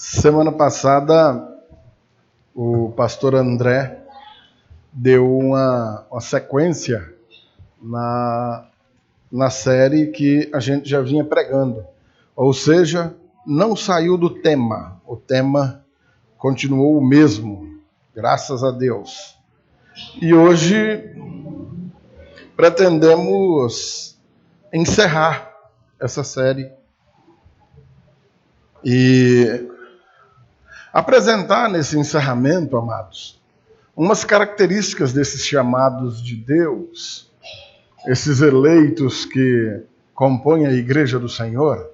Semana passada, o pastor André deu uma sequência na série que a gente já vinha pregando. Ou seja, não saiu do tema. O tema continuou o mesmo, graças a Deus. E hoje pretendemos encerrar essa série e apresentar nesse encerramento, amados, umas características desses chamados de Deus, esses eleitos que compõem a Igreja do Senhor,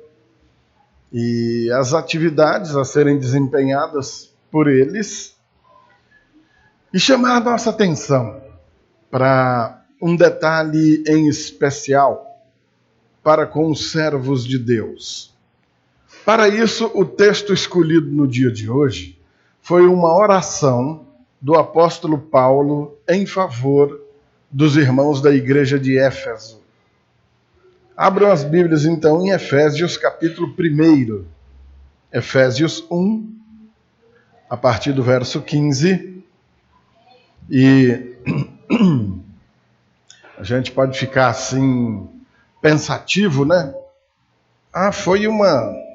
e as atividades a serem desempenhadas por eles, e chamar a nossa atenção para um detalhe em especial para com os servos de Deus. Para isso, o texto escolhido no dia de hoje foi uma oração do apóstolo Paulo em favor dos irmãos da igreja de Éfeso. Abram as Bíblias então em Efésios capítulo 1. Efésios 1, a partir do verso 15. E a gente pode ficar assim pensativo, né? Foi uma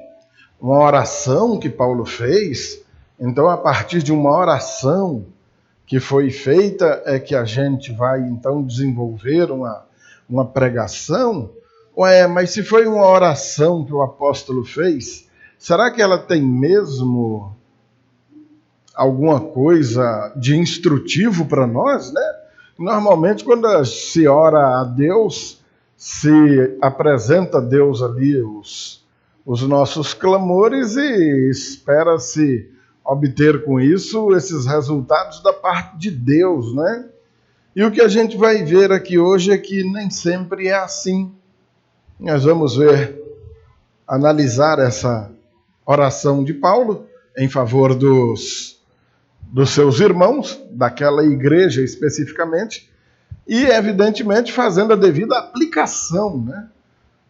oração que Paulo fez, então a partir de uma oração que foi feita é que a gente vai então desenvolver uma pregação? Mas se foi uma oração que o apóstolo fez, será que ela tem mesmo alguma coisa de instrutivo para nós, né? Normalmente quando se ora a Deus, se apresenta a Deus ali os nossos clamores e espera-se obter com isso esses resultados da parte de Deus, né? E o que a gente vai ver aqui hoje é que nem sempre é assim. Nós vamos analisar essa oração de Paulo em favor dos seus irmãos, daquela igreja especificamente, e evidentemente fazendo a devida aplicação, né?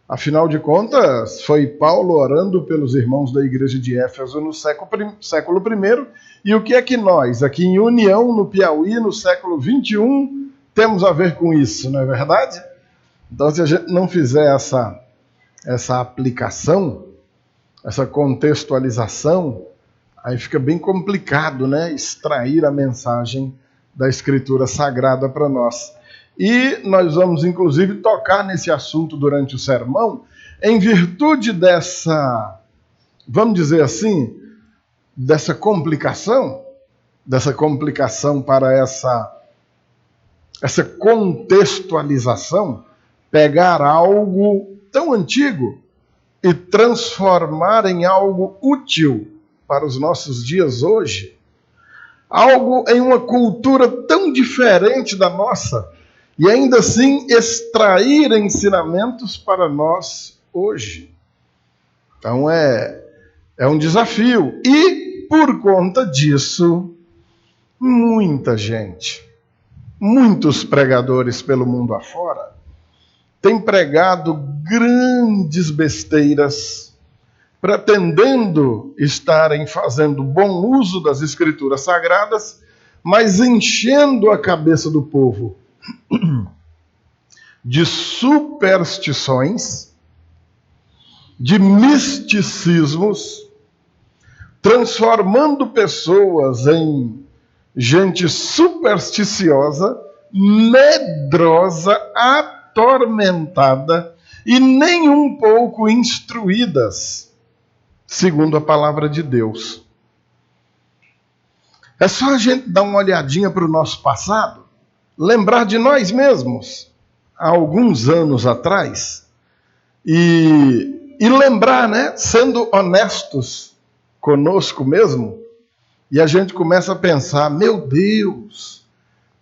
Afinal de contas, foi Paulo orando pelos irmãos da igreja de Éfeso no século I, e o que é que nós, aqui em União, no Piauí, no século XXI, temos a ver com isso, não é verdade? Então, se a gente não fizer essa aplicação, essa contextualização, aí fica bem complicado, né? Extrair a mensagem da Escritura Sagrada para nós. E nós vamos, inclusive, tocar nesse assunto durante o sermão, em virtude dessa, vamos dizer assim, dessa complicação para essa contextualização, pegar algo tão antigo e transformar em algo útil para os nossos dias hoje, algo em uma cultura tão diferente da nossa, e ainda assim extrair ensinamentos para nós hoje. Então é um desafio. E por conta disso, muita gente, muitos pregadores pelo mundo afora, têm pregado grandes besteiras, pretendendo estarem fazendo bom uso das Escrituras Sagradas, mas enchendo a cabeça do povo de superstições, de misticismos, transformando pessoas em gente supersticiosa, medrosa, atormentada e nem um pouco instruídas, segundo a palavra de Deus. É só a gente dar uma olhadinha para o nosso passado, lembrar de nós mesmos, há alguns anos atrás, e lembrar, né, sendo honestos conosco mesmo, e a gente começa a pensar, meu Deus,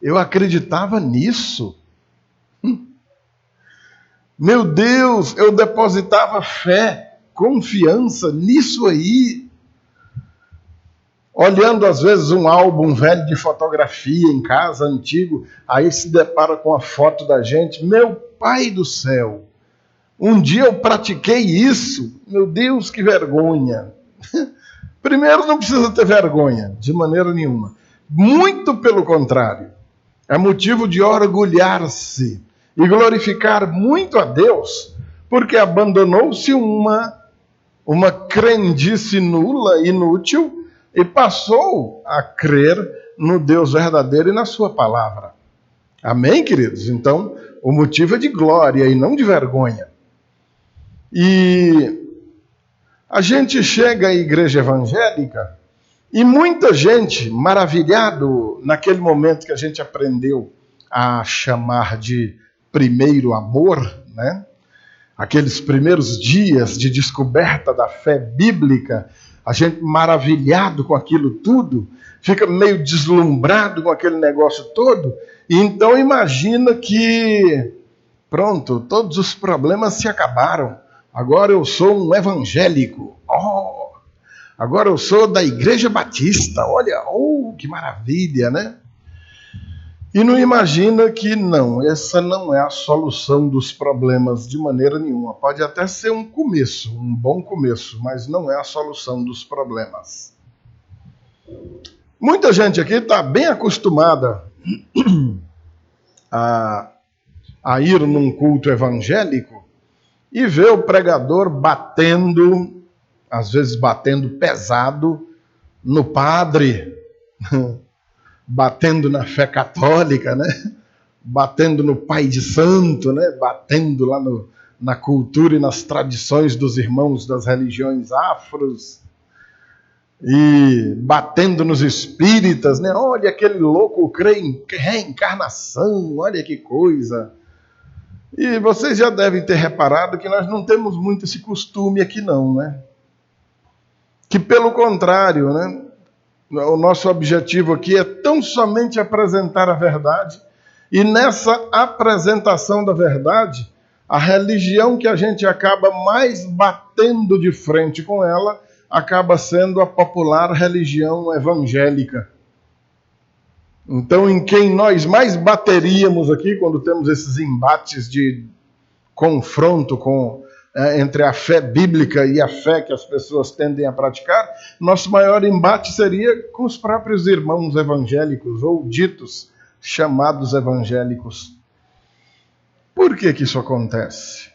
eu acreditava nisso. Meu Deus, eu depositava fé, confiança nisso aí. Olhando, às vezes, um álbum velho de fotografia em casa, antigo, aí se depara com a foto da gente. Meu pai do céu, um dia eu pratiquei isso. Meu Deus, que vergonha. Primeiro, não precisa ter vergonha, de maneira nenhuma. Muito pelo contrário. É motivo de orgulhar-se e glorificar muito a Deus, porque abandonou-se uma crendice nula, inútil, e passou a crer no Deus verdadeiro e na sua palavra. Amém, queridos? Então, o motivo é de glória e não de vergonha. E a gente chega à igreja evangélica e muita gente, maravilhado naquele momento que a gente aprendeu a chamar de primeiro amor, né? Aqueles primeiros dias de descoberta da fé bíblica, a gente maravilhado com aquilo tudo, fica meio deslumbrado com aquele negócio todo, e então imagina que, pronto, todos os problemas se acabaram. Agora eu sou um evangélico. Agora eu sou da Igreja Batista. Olha, que maravilha, né? E não imagina que não, essa não é a solução dos problemas de maneira nenhuma. Pode até ser um começo, um bom começo, mas não é a solução dos problemas. Muita gente aqui está bem acostumada a ir num culto evangélico e ver o pregador batendo, às vezes batendo pesado no padre, batendo na fé católica, né? Batendo no pai de santo, né? Batendo lá na cultura e nas tradições dos irmãos das religiões afros, e batendo nos espíritas, né? Olha, aquele louco crê em reencarnação, olha que coisa. E vocês já devem ter reparado que nós não temos muito esse costume aqui não, né? Que pelo contrário, né? O nosso objetivo aqui é tão somente apresentar a verdade, e nessa apresentação da verdade, a religião que a gente acaba mais batendo de frente com ela acaba sendo a popular religião evangélica. Então, em quem nós mais bateríamos aqui, quando temos esses embates de confronto entre a fé bíblica e a fé que as pessoas tendem a praticar, nosso maior embate seria com os próprios irmãos evangélicos, ou ditos chamados evangélicos. Por que isso acontece?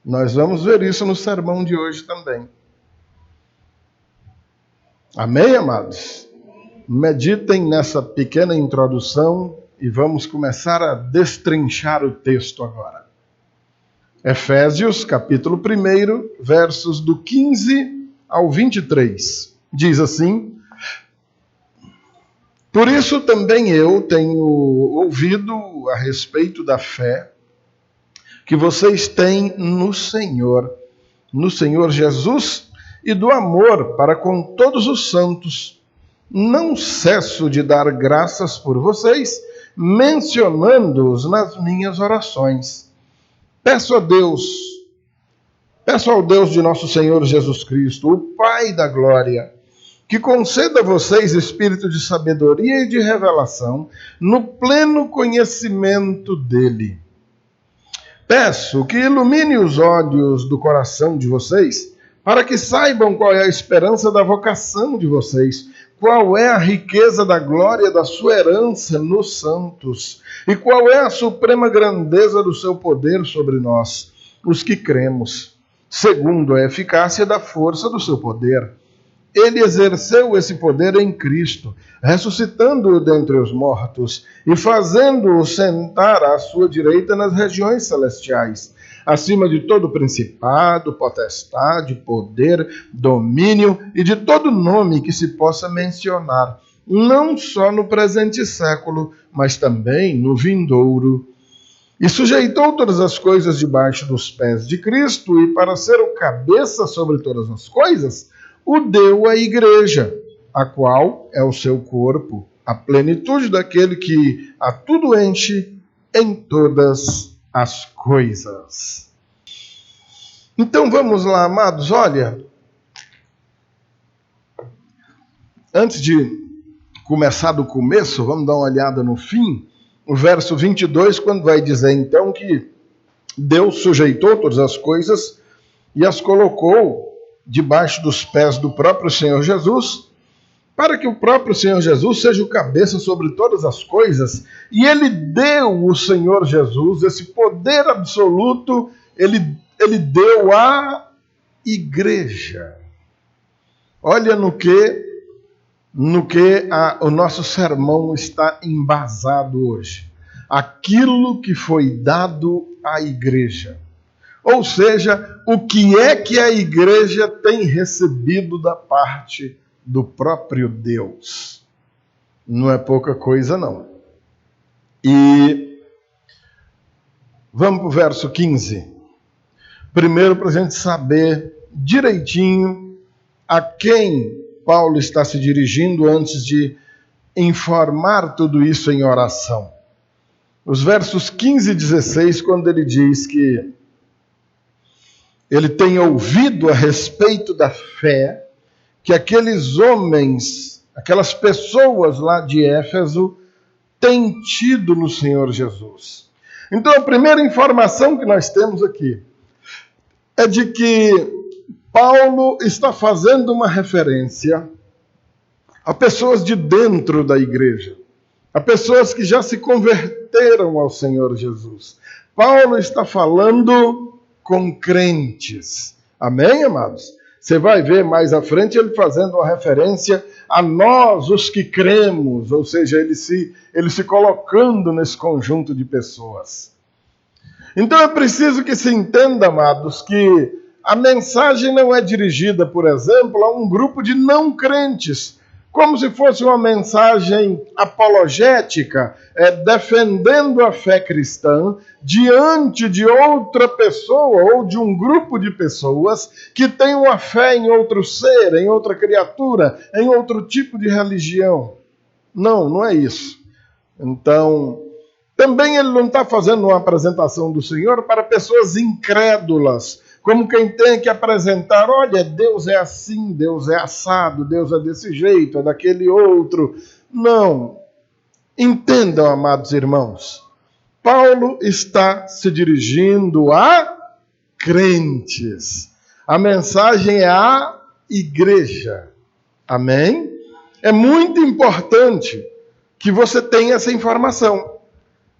Nós vamos ver isso no sermão de hoje também. Amém, amados? Meditem nessa pequena introdução e vamos começar a destrinchar o texto agora. Efésios, capítulo 1, versos do 15 ao 23. Diz assim: Por isso também eu tenho ouvido a respeito da fé que vocês têm no Senhor Jesus, e do amor para com todos os santos. Não cesso de dar graças por vocês, mencionando-os nas minhas orações. Peço ao Deus de nosso Senhor Jesus Cristo, o Pai da glória, que conceda a vocês espírito de sabedoria e de revelação no pleno conhecimento dele. Peço que ilumine os olhos do coração de vocês, para que saibam qual é a esperança da vocação de vocês, qual é a riqueza da glória da sua herança nos santos, e qual é a suprema grandeza do seu poder sobre nós, os que cremos, segundo a eficácia da força do seu poder. Ele exerceu esse poder em Cristo, ressuscitando-o dentre os mortos e fazendo-o sentar à sua direita nas regiões celestiais, acima de todo principado, potestade, poder, domínio e de todo nome que se possa mencionar, não só no presente século, mas também no vindouro. E sujeitou todas as coisas debaixo dos pés de Cristo, e para ser o cabeça sobre todas as coisas, o deu à igreja, a qual é o seu corpo, a plenitude daquele que a tudo enche em todas as coisas. Então vamos lá, amados, olha, antes de começar do começo, vamos dar uma olhada no fim, o verso 22, quando vai dizer então que Deus sujeitou todas as coisas e as colocou debaixo dos pés do próprio Senhor Jesus, para que o próprio Senhor Jesus seja o cabeça sobre todas as coisas, e ele deu o Senhor Jesus, esse poder absoluto, ele deu à igreja. Olha no que o nosso sermão está embasado hoje. Aquilo que foi dado à igreja. Ou seja, o que é que a igreja tem recebido da parte do próprio Deus. Não é pouca coisa, não. E vamos para o verso 15. Primeiro, para a gente saber direitinho a quem Paulo está se dirigindo antes de informar tudo isso em oração. Os versos 15 e 16, quando ele diz que ele tem ouvido a respeito da fé que aqueles homens, aquelas pessoas lá de Éfeso têm tido no Senhor Jesus. Então, a primeira informação que nós temos aqui é de que Paulo está fazendo uma referência a pessoas de dentro da igreja, a pessoas que já se converteram ao Senhor Jesus. Paulo está falando com crentes. Amém, amados? Você vai ver mais à frente ele fazendo uma referência a nós, os que cremos, ou seja, ele se colocando nesse conjunto de pessoas. Então é preciso que se entenda, amados, que a mensagem não é dirigida, por exemplo, a um grupo de não crentes, como se fosse uma mensagem apologética, defendendo a fé cristã diante de outra pessoa ou de um grupo de pessoas que tem uma fé em outro ser, em outra criatura, em outro tipo de religião. Não, não é isso. Então, também ele não está fazendo uma apresentação do Senhor para pessoas incrédulas, como quem tem que apresentar, olha, Deus é assim, Deus é assado, Deus é desse jeito, é daquele outro. Não. Entendam, amados irmãos, Paulo está se dirigindo a crentes. A mensagem é à igreja. Amém? É muito importante que você tenha essa informação.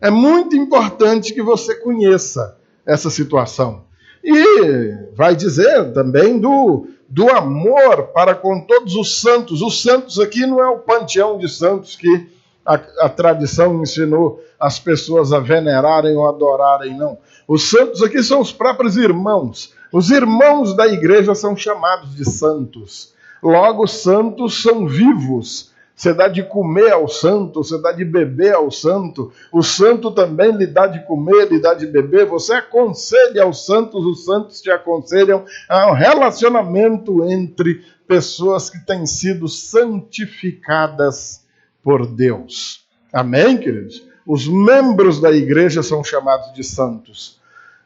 É muito importante que você conheça essa situação. E vai dizer também do amor para com todos os santos. Os santos aqui não é o panteão de santos que a tradição ensinou as pessoas a venerarem ou adorarem, não. Os santos aqui são os próprios irmãos. Os irmãos da igreja são chamados de santos. Logo, os santos são vivos. Você dá de comer ao santo, você dá de beber ao santo. O santo também lhe dá de comer, lhe dá de beber. Você aconselha aos santos, os santos te aconselham a um relacionamento entre pessoas que têm sido santificadas por Deus. Amém, queridos? Os membros da igreja são chamados de santos.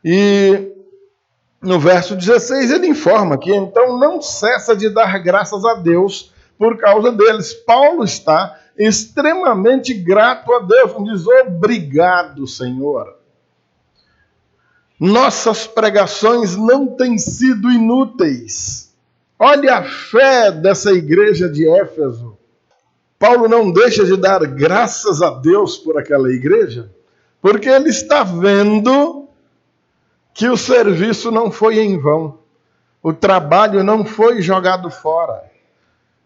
E no verso 16 ele informa que então não cessa de dar graças a Deus por causa deles. Paulo está extremamente grato a Deus. Diz, obrigado, Senhor. Nossas pregações não têm sido inúteis. Olha a fé dessa igreja de Éfeso. Paulo não deixa de dar graças a Deus por aquela igreja, porque ele está vendo que o serviço não foi em vão. O trabalho não foi jogado fora.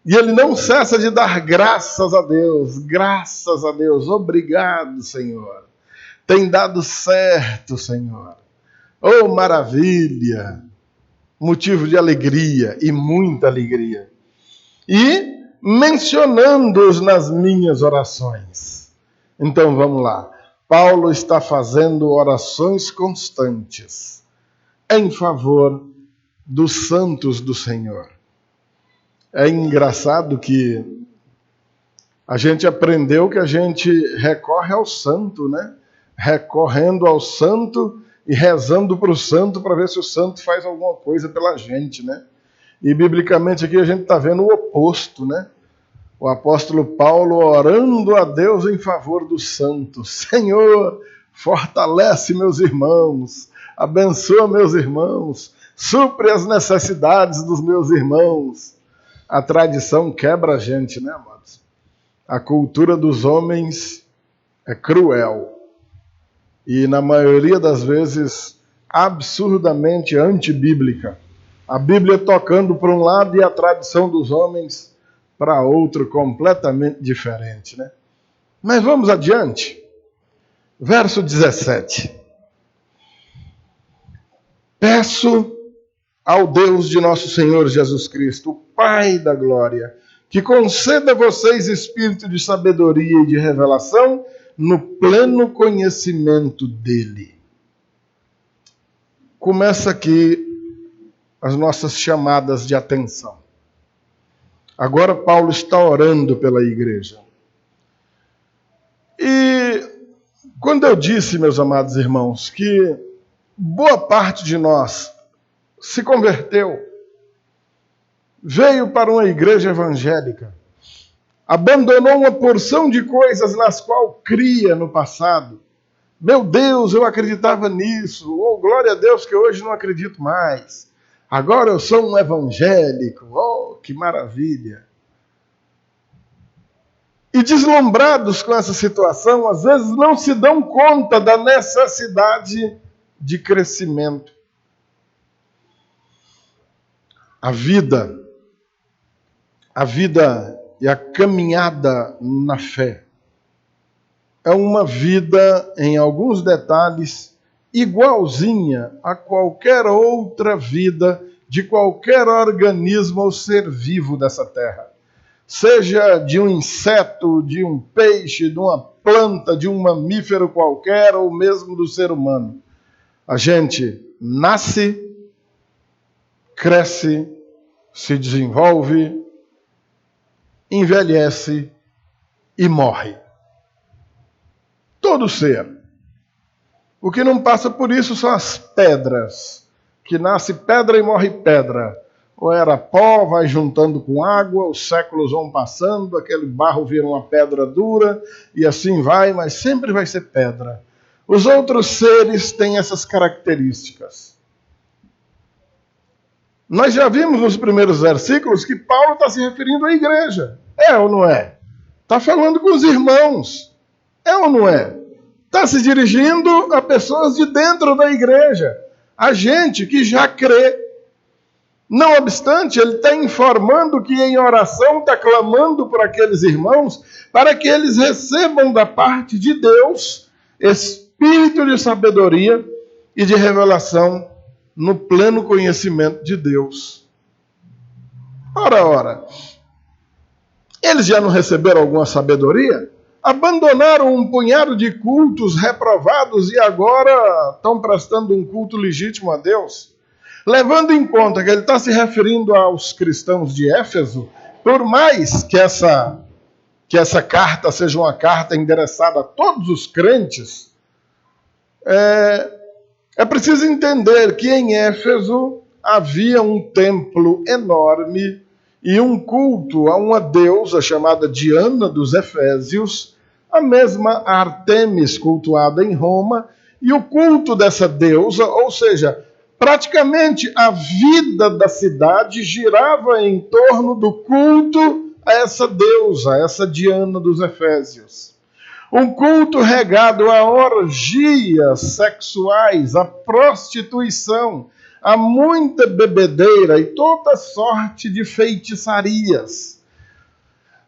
E ele não cessa de dar graças a Deus, obrigado, Senhor. Tem dado certo, Senhor. Oh, maravilha! Motivo de alegria e muita alegria. E mencionando-os nas minhas orações. Então vamos lá. Paulo está fazendo orações constantes em favor dos santos do Senhor. É engraçado que a gente aprendeu que a gente recorre ao santo, né? Recorrendo ao santo e rezando para o santo para ver se o santo faz alguma coisa pela gente, né? E biblicamente aqui a gente está vendo o oposto, né? O apóstolo Paulo orando a Deus em favor dos santos. Senhor, fortalece meus irmãos, abençoa meus irmãos, supre as necessidades dos meus irmãos. A tradição quebra a gente, né, amados? A cultura dos homens é cruel e, na maioria das vezes, absurdamente antibíblica. A Bíblia tocando para um lado e a tradição dos homens para outro, completamente diferente, né? Mas vamos adiante. Verso 17. Peço ao Deus de nosso Senhor Jesus Cristo, o Pai da glória, que conceda a vocês espírito de sabedoria e de revelação no pleno conhecimento dele. Começa aqui as nossas chamadas de atenção. Agora Paulo está orando pela igreja. E quando eu disse, meus amados irmãos, que boa parte de nós se converteu, veio para uma igreja evangélica, abandonou uma porção de coisas nas quais cria no passado. Meu Deus, eu acreditava nisso. Oh, glória a Deus que hoje não acredito mais. Agora eu sou um evangélico. Oh, que maravilha. E deslumbrados com essa situação, às vezes não se dão conta da necessidade de crescimento. A vida e a caminhada na fé é uma vida, em alguns detalhes, igualzinha a qualquer outra vida de qualquer organismo ou ser vivo dessa terra. Seja de um inseto, de um peixe, de uma planta, de um mamífero qualquer, ou mesmo do ser humano. A gente nasce, cresce, se desenvolve, envelhece e morre. Todo ser. O que não passa por isso são as pedras, que nasce pedra e morre pedra. Ou era pó, vai juntando com água, os séculos vão passando, aquele barro vira uma pedra dura, e assim vai, mas sempre vai ser pedra. Os outros seres têm essas características. Nós já vimos nos primeiros versículos que Paulo está se referindo à igreja. É ou não é? Está falando com os irmãos. É ou não é? Está se dirigindo a pessoas de dentro da igreja. A gente que já crê. Não obstante, ele está informando que em oração está clamando por aqueles irmãos para que eles recebam da parte de Deus espírito de sabedoria e de revelação no pleno conhecimento de Deus. Ora, eles já não receberam alguma sabedoria? Abandonaram um punhado de cultos reprovados e agora estão prestando um culto legítimo a Deus? Levando em conta que ele está se referindo aos cristãos de Éfeso, por mais que essa carta seja uma carta endereçada a todos os crentes, é preciso entender que em Éfeso havia um templo enorme e um culto a uma deusa chamada Diana dos Efésios, a mesma Ártemis cultuada em Roma, e o culto dessa deusa, ou seja, praticamente a vida da cidade girava em torno do culto a essa deusa, essa Diana dos Efésios. Um culto regado a orgias sexuais, a prostituição, a muita bebedeira e toda sorte de feitiçarias.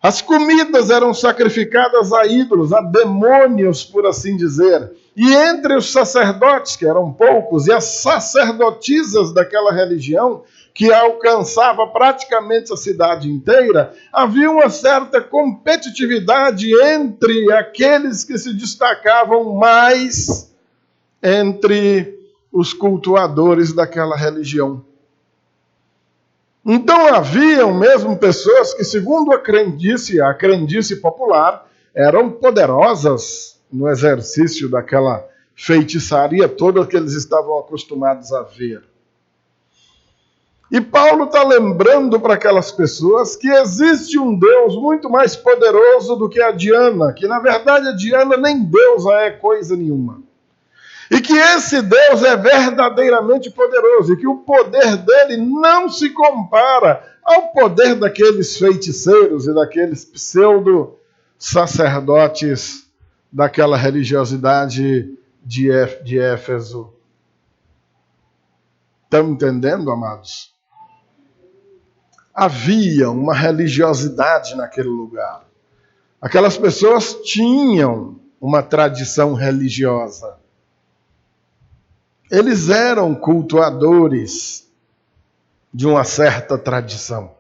As comidas eram sacrificadas a ídolos, a demônios, por assim dizer. E entre os sacerdotes, que eram poucos, e as sacerdotisas daquela religião, que alcançava praticamente a cidade inteira, havia uma certa competitividade entre aqueles que se destacavam mais entre os cultuadores daquela religião. Então haviam mesmo pessoas que, segundo a crendice popular, eram poderosas no exercício daquela feitiçaria toda que eles estavam acostumados a ver. E Paulo está lembrando para aquelas pessoas que existe um Deus muito mais poderoso do que a Diana, que na verdade a Diana nem deusa é coisa nenhuma. E que esse Deus é verdadeiramente poderoso e que o poder dele não se compara ao poder daqueles feiticeiros e daqueles pseudo-sacerdotes daquela religiosidade de Éfeso. Estão entendendo, amados? Havia uma religiosidade naquele lugar. Aquelas pessoas tinham uma tradição religiosa. Eles eram cultuadores de uma certa tradição.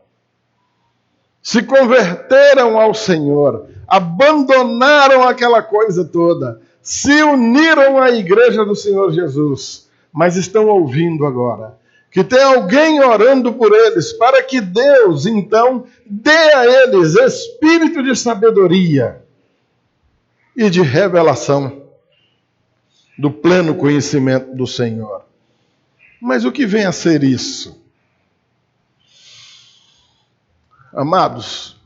Se converteram ao Senhor, abandonaram aquela coisa toda, se uniram à igreja do Senhor Jesus, mas estão ouvindo agora que tem alguém orando por eles, para que Deus, então, dê a eles espírito de sabedoria e de revelação do pleno conhecimento do Senhor. Mas o que vem a ser isso? Amados,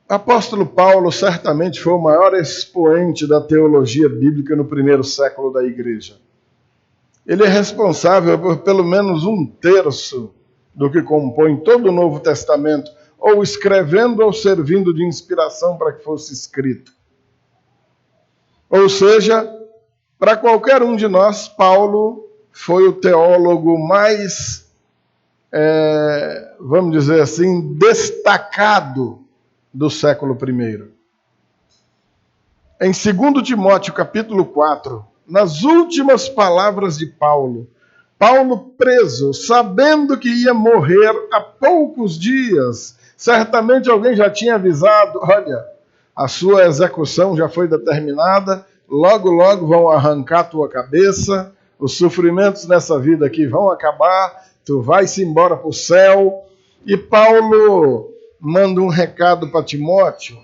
o apóstolo Paulo certamente foi o maior expoente da teologia bíblica no primeiro século da igreja. Ele é responsável por pelo menos 1/3 do que compõe todo o Novo Testamento, ou escrevendo ou servindo de inspiração para que fosse escrito. Ou seja, para qualquer um de nós, Paulo foi o teólogo mais, vamos dizer assim, destacado do século I. Em 2 Timóteo, capítulo 4, nas últimas palavras de Paulo, Paulo preso, sabendo que ia morrer há poucos dias, certamente alguém já tinha avisado, olha, a sua execução já foi determinada, logo, logo vão arrancar a tua cabeça, os sofrimentos nessa vida aqui vão acabar, tu vais embora para o céu. E Paulo manda um recado para Timóteo,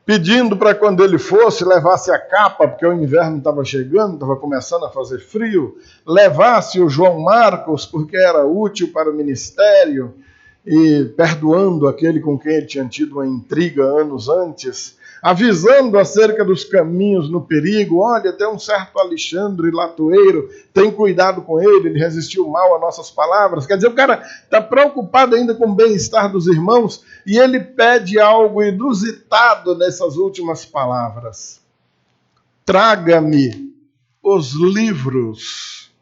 pedindo para quando ele fosse, levasse a capa, porque o inverno estava chegando, estava começando a fazer frio, levasse o João Marcos, porque era útil para o ministério, e perdoando aquele com quem ele tinha tido uma intriga anos antes, avisando acerca dos caminhos no perigo. Olha, tem um certo Alexandre Latoeiro, tem cuidado com ele resistiu mal a nossas palavras. Quer dizer, o cara está preocupado ainda com o bem-estar dos irmãos e ele pede algo inusitado nessas últimas palavras. Traga-me os livros,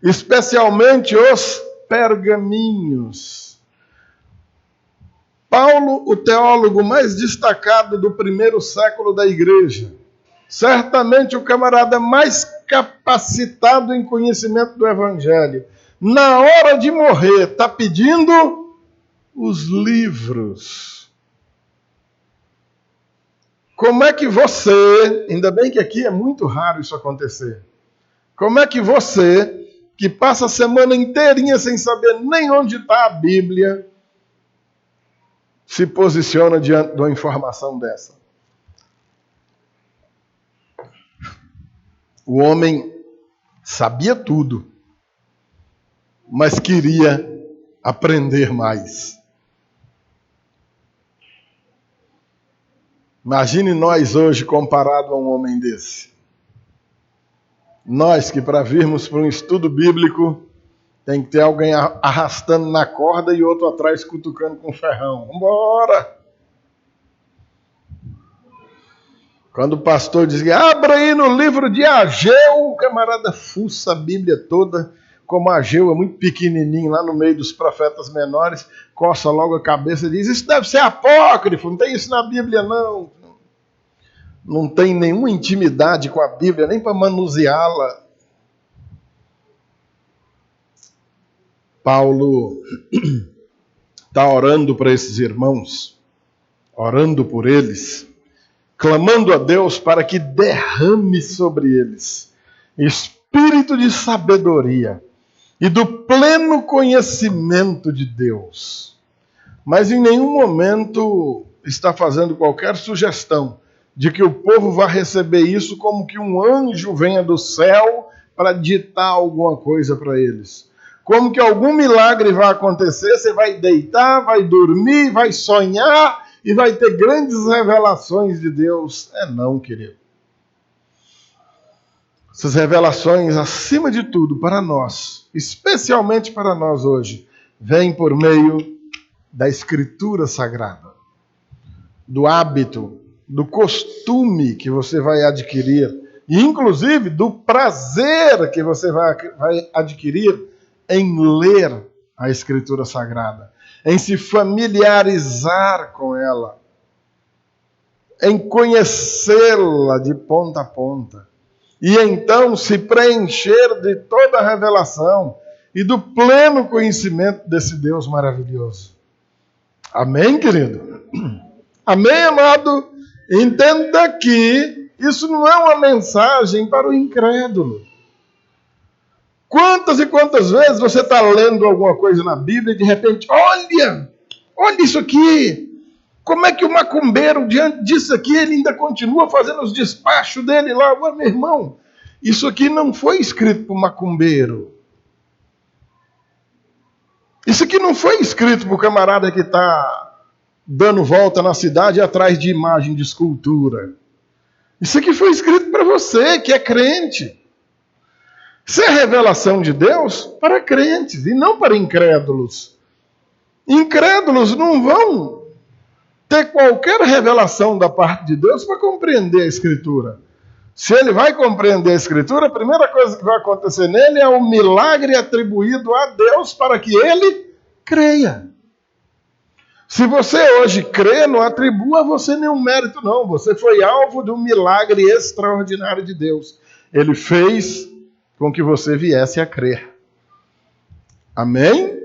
especialmente os pergaminhos. Paulo, o teólogo mais destacado do primeiro século da igreja, certamente o camarada mais capacitado em conhecimento do evangelho, na hora de morrer, está pedindo os livros. Como é que você, ainda bem que aqui é muito raro isso acontecer, como é que você, que passa a semana inteirinha sem saber nem onde está a Bíblia, se posiciona diante de uma informação dessa? O homem sabia tudo, mas queria aprender mais. Imagine nós hoje comparado a um homem desse. Nós que para virmos para um estudo bíblico tem que ter alguém arrastando na corda e outro atrás cutucando com ferrão. Vambora! Quando o pastor diz, abra aí no livro de Ageu, o camarada fuça a Bíblia toda, como Ageu é muito pequenininho lá no meio dos profetas menores, coça logo a cabeça e diz, isso deve ser apócrifo, não tem isso na Bíblia não. Não tem nenhuma intimidade com a Bíblia, nem para manuseá-la. Paulo está orando para esses irmãos, orando por eles, clamando a Deus para que derrame sobre eles espírito de sabedoria e do pleno conhecimento de Deus. Mas em nenhum momento está fazendo qualquer sugestão de que o povo vá receber isso como que um anjo venha do céu para ditar alguma coisa para eles. Como que algum milagre vai acontecer, você vai deitar, vai dormir, vai sonhar e vai ter grandes revelações de Deus. Não, querido. Essas revelações, acima de tudo, para nós, especialmente para nós hoje, vêm por meio da Escritura Sagrada, do hábito, do costume que você vai adquirir, e inclusive do prazer que você vai adquirir em ler a Escritura Sagrada, em se familiarizar com ela, em conhecê-la de ponta a ponta. E então se preencher de toda a revelação e do pleno conhecimento desse Deus maravilhoso. Amém, querido? Amém, amado? Entenda que isso não é uma mensagem para o incrédulo. Quantas e quantas vezes você está lendo alguma coisa na Bíblia e de repente, olha isso aqui. Como é que o macumbeiro, diante disso aqui, ele ainda continua fazendo os despachos dele lá? Ué, meu irmão, isso aqui não foi escrito para o macumbeiro. Isso aqui não foi escrito para o camarada que está dando volta na cidade atrás de imagem de escultura. Isso aqui foi escrito para você, que é crente. Isso é revelação de Deus para crentes e não para incrédulos. Incrédulos não vão ter qualquer revelação da parte de Deus para compreender a Escritura. Se ele vai compreender a Escritura, a primeira coisa que vai acontecer nele é um milagre atribuído a Deus para que ele creia. Se você hoje crê, não atribua a você nenhum mérito, não. Você foi alvo de um milagre extraordinário de Deus. Ele fez com que você viesse a crer. Amém?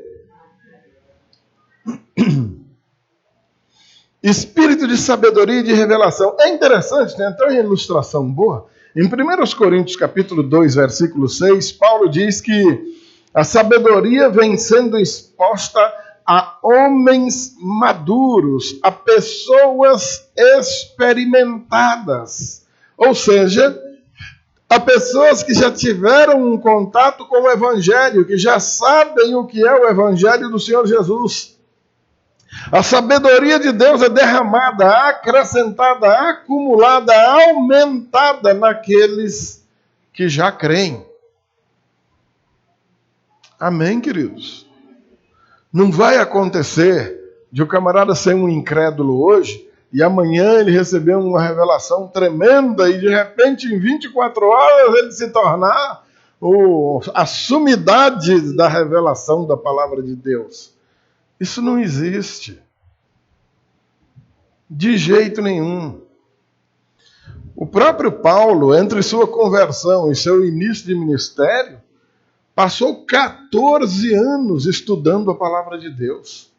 Espírito de sabedoria e de revelação. É interessante, tem até uma ilustração boa. Em 1 Coríntios capítulo 2, versículo 6, Paulo diz que a sabedoria vem sendo exposta a homens maduros, a pessoas experimentadas. Ou seja, a pessoas que já tiveram um contato com o Evangelho, que já sabem o que é o Evangelho do Senhor Jesus. A sabedoria de Deus é derramada, acrescentada, acumulada, aumentada naqueles que já creem. Amém, queridos? Não vai acontecer de o camarada ser um incrédulo hoje e amanhã ele receber uma revelação tremenda e de repente em 24 horas ele se tornar a sumidade da revelação da palavra de Deus. Isso não existe. De jeito nenhum. O próprio Paulo, entre sua conversão e seu início de ministério, passou 14 anos estudando a palavra de Deus.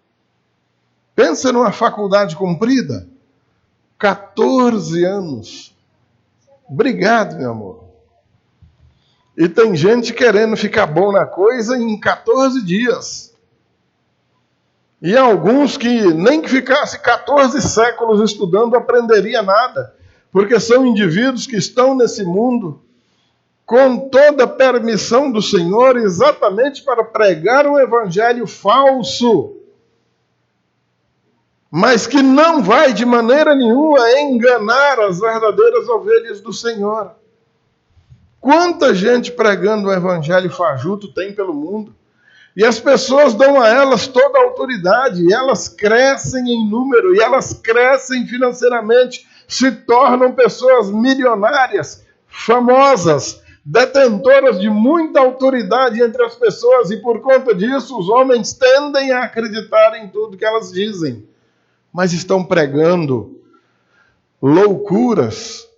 Pensa numa faculdade comprida. 14 anos. Obrigado, meu amor. E tem gente querendo ficar bom na coisa em 14 dias. E alguns que nem que ficasse 14 séculos estudando aprenderia nada, porque são indivíduos que estão nesse mundo com toda a permissão do Senhor exatamente para pregar um evangelho falso, mas que não vai de maneira nenhuma enganar as verdadeiras ovelhas do Senhor. Quanta gente pregando o evangelho fajuto tem pelo mundo? E as pessoas dão a elas toda a autoridade, e elas crescem em número, e elas crescem financeiramente, se tornam pessoas milionárias, famosas, detentoras de muita autoridade entre as pessoas, e por conta disso os homens tendem a acreditar em tudo que elas dizem. Mas estão pregando loucuras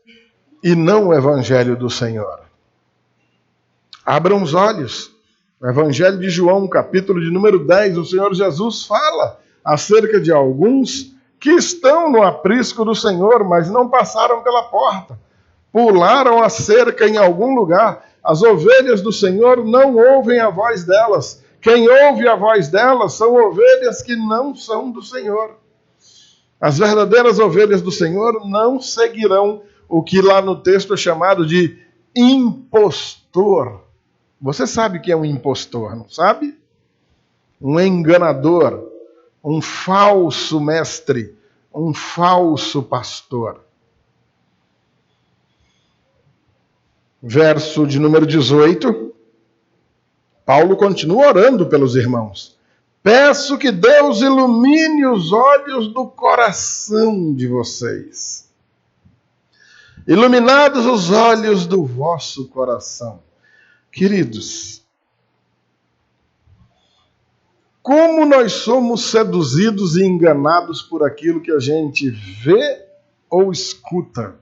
e não o evangelho do Senhor. Abram os olhos. No Evangelho de João, capítulo de número 10, o Senhor Jesus fala acerca de alguns que estão no aprisco do Senhor, mas não passaram pela porta. Pularam a cerca em algum lugar. As ovelhas do Senhor não ouvem a voz delas. Quem ouve a voz delas são ovelhas que não são do Senhor. As verdadeiras ovelhas do Senhor não seguirão o que lá no texto é chamado de impostor. Você sabe o que é um impostor, não sabe? Um enganador, um falso mestre, um falso pastor. verso de número 18, Paulo continua orando pelos irmãos. Peço que Deus ilumine os olhos do coração de vocês. Iluminados os olhos do vosso coração. Queridos, como nós somos seduzidos e enganados por aquilo que a gente vê ou escuta.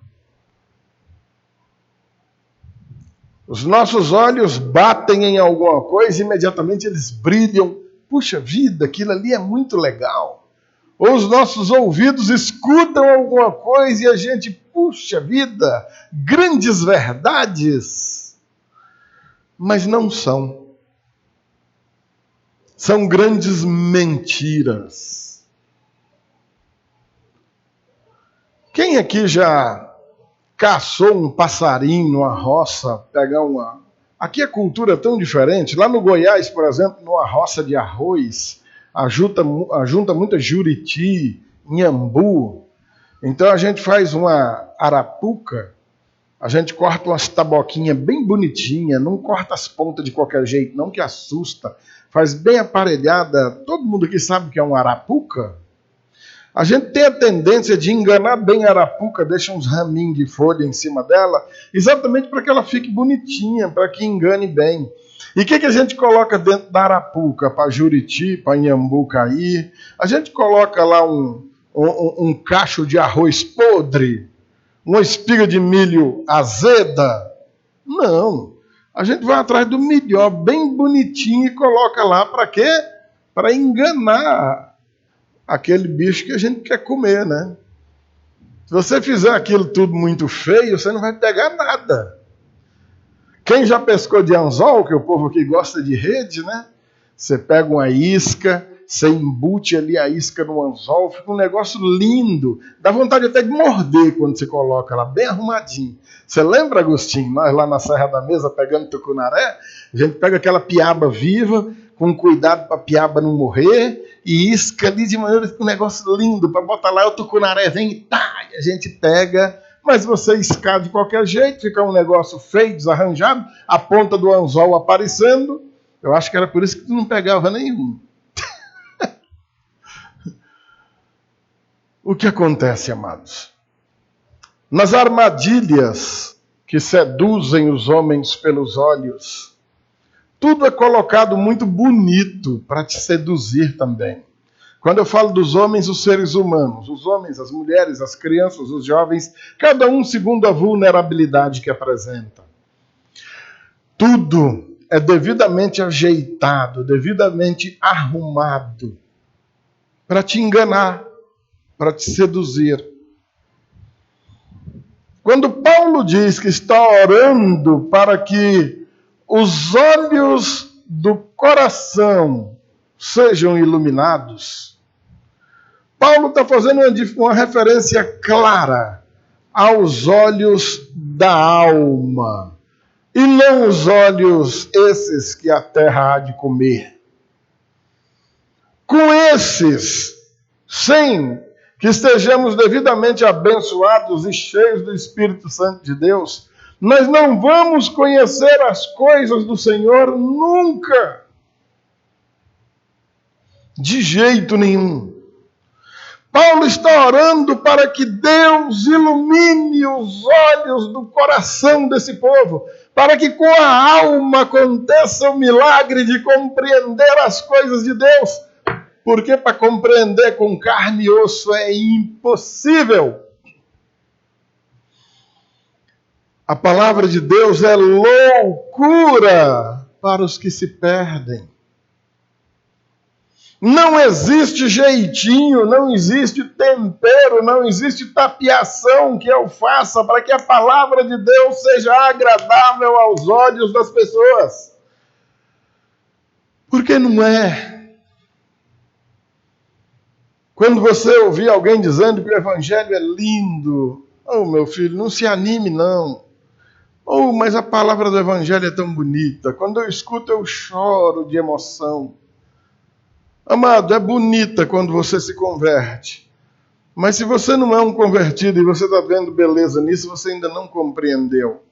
Os nossos olhos batem em alguma coisa e imediatamente eles brilham. Puxa vida, aquilo ali é muito legal. Ou os nossos ouvidos escutam alguma coisa e a gente, puxa vida, grandes verdades. Mas não são. São grandes mentiras. Quem aqui já caçou um passarinho numa roça, pegar uma... Aqui a cultura é tão diferente. Lá no Goiás, por exemplo, numa roça de arroz, ajunta muita juriti, inhambu. Então a gente faz uma arapuca, a gente corta umas taboquinhas bem bonitinhas, não corta as pontas de qualquer jeito, não, que assusta. Faz bem aparelhada. Todo mundo aqui sabe que é uma arapuca? A gente tem a tendência de enganar bem a arapuca, deixa uns raminhos de folha em cima dela, exatamente para que ela fique bonitinha, para que engane bem. E o que a gente coloca dentro da arapuca para juriti, para inhambu cair? A gente coloca lá um cacho de arroz podre, uma espiga de milho azeda? Não. A gente vai atrás do melhor, bem bonitinho, e coloca lá para quê? Para enganar aquele bicho que a gente quer comer, né? Se você fizer aquilo tudo muito feio, você não vai pegar nada. Quem já pescou de anzol, que o povo aqui gosta de rede, né? Você pega uma isca, você embute ali a isca no anzol, fica um negócio lindo. Dá vontade até de morder quando você coloca lá, bem arrumadinho. Você lembra, Agostinho, nós lá na Serra da Mesa pegando tucunaré? A gente pega aquela piaba viva, com cuidado para a piaba não morrer, e isca ali de maneira que um negócio lindo, para botar lá o tucunaré vem e tá, e a gente pega, mas você iscar de qualquer jeito, fica um negócio feio, desarranjado, a ponta do anzol aparecendo. Eu acho que era por isso que tu não pegava nenhum. O que acontece, amados? Nas armadilhas que seduzem os homens pelos olhos, tudo é colocado muito bonito para te seduzir também. Quando eu falo dos homens, os seres humanos, os homens, as mulheres, as crianças, os jovens, cada um segundo a vulnerabilidade que apresenta. Tudo é devidamente ajeitado, devidamente arrumado para te enganar, para te seduzir. Quando Paulo diz que está orando para que os olhos do coração sejam iluminados, Paulo está fazendo uma referência clara aos olhos da alma, e não os olhos esses que a terra há de comer. Com esses, sem que estejamos devidamente abençoados e cheios do Espírito Santo de Deus, nós não vamos conhecer as coisas do Senhor nunca. De jeito nenhum. Paulo está orando para que Deus ilumine os olhos do coração desse povo, para que com a alma aconteça o milagre de compreender as coisas de Deus, porque para compreender com carne e osso é impossível. A palavra de Deus é loucura para os que se perdem. Não existe jeitinho, não existe tempero, não existe tapeação que eu faça para que a palavra de Deus seja agradável aos olhos das pessoas. Porque não é. Quando você ouvir alguém dizendo que o evangelho é lindo, oh, meu filho, não se anime não. Oh, mas a palavra do evangelho é tão bonita. Quando eu escuto, eu choro de emoção. Amado, é bonita quando você se converte. Mas se você não é um convertido e você está vendo beleza nisso, você ainda não compreendeu.